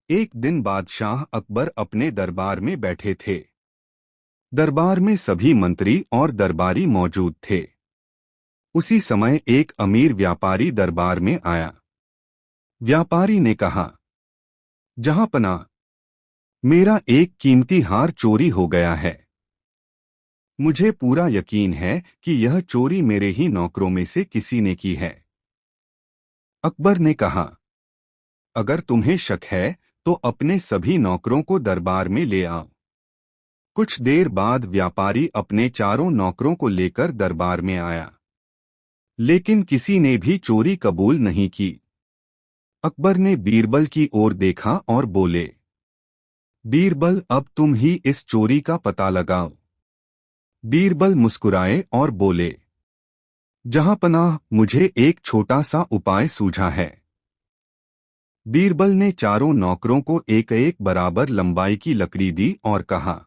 एक दिन बादशाह अकबर अपने दरबार में बैठे थे। दरबार में सभी मंत्री और दरबारी मौजूद थे। उसी समय एक अमीर व्यापारी दरबार में आया। व्यापारी ने कहा, जहांपनाह, मेरा एक कीमती हार चोरी हो गया है। मुझे पूरा यकीन है कि यह चोरी मेरे ही नौकरों में से किसी ने की है। अकबर ने कहा, अगर तुम्हें शक है तो अपने सभी नौकरों को दरबार में ले आओ। कुछ देर बाद व्यापारी अपने चारों नौकरों को लेकर दरबार में आया, लेकिन किसी ने भी चोरी कबूल नहीं की। अकबर ने बीरबल की ओर देखा और बोले, बीरबल, अब तुम ही इस चोरी का पता लगाओ। बीरबल मुस्कुराए और बोले, जहांपनाह, मुझे एक छोटा सा उपाय सूझा है। बीरबल ने चारों नौकरों को एक एक बराबर लंबाई की लकड़ी दी और कहा,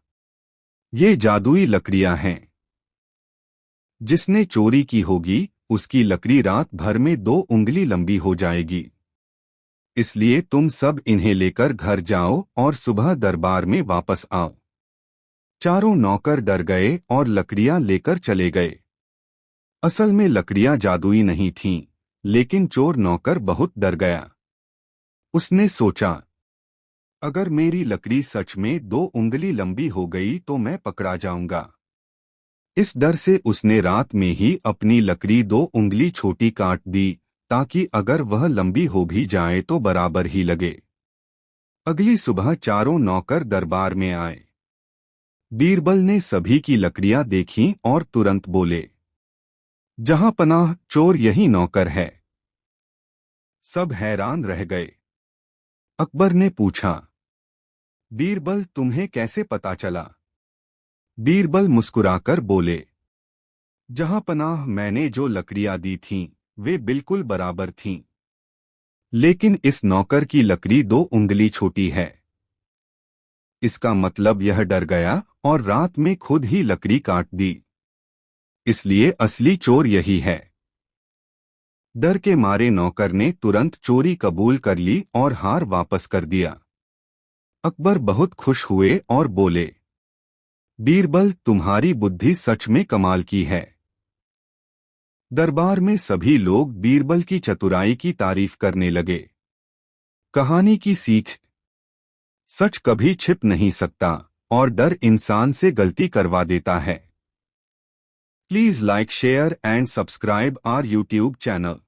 ये जादुई लकड़ियां हैं। जिसने चोरी की होगी उसकी लकड़ी रात भर में 2 उंगली लंबी हो जाएगी। इसलिए तुम सब इन्हें लेकर घर जाओ और सुबह दरबार में वापस आओ। चारों नौकर डर गए और लकड़ियां लेकर चले गए। असल में लकड़ियां जादुई नहीं थीं, लेकिन चोर नौकर बहुत डर गया। उसने सोचा, अगर मेरी लकड़ी सच में 2 उंगली लंबी हो गई तो मैं पकड़ा जाऊंगा। इस डर से उसने रात में ही अपनी लकड़ी 2 उंगली छोटी काट दी, ताकि अगर वह लंबी हो भी जाए तो बराबर ही लगे। अगली सुबह चारों नौकर दरबार में आए। बीरबल ने सभी की लकड़ियां देखीं और तुरंत बोले, जहांपनाह, चोर यही नौकर है। सब हैरान रह गए। अकबर ने पूछा, बीरबल, तुम्हें कैसे पता चला? बीरबल मुस्कुराकर बोले, जहांपनाह, मैंने जो लकड़ियां दी थीं वे बिल्कुल बराबर थीं, लेकिन इस नौकर की लकड़ी 2 उंगली छोटी है। इसका मतलब यह डर गया और रात में खुद ही लकड़ी काट दी। इसलिए असली चोर यही है। डर के मारे नौकर ने तुरंत चोरी कबूल कर ली और हार वापस कर दिया। अकबर बहुत खुश हुए और बोले, बीरबल, तुम्हारी बुद्धि सच में कमाल की है। दरबार में सभी लोग बीरबल की चतुराई की तारीफ करने लगे। कहानी की सीख, सच कभी छिप नहीं सकता और डर इंसान से गलती करवा देता है। Please like, share and subscribe our YouTube channel.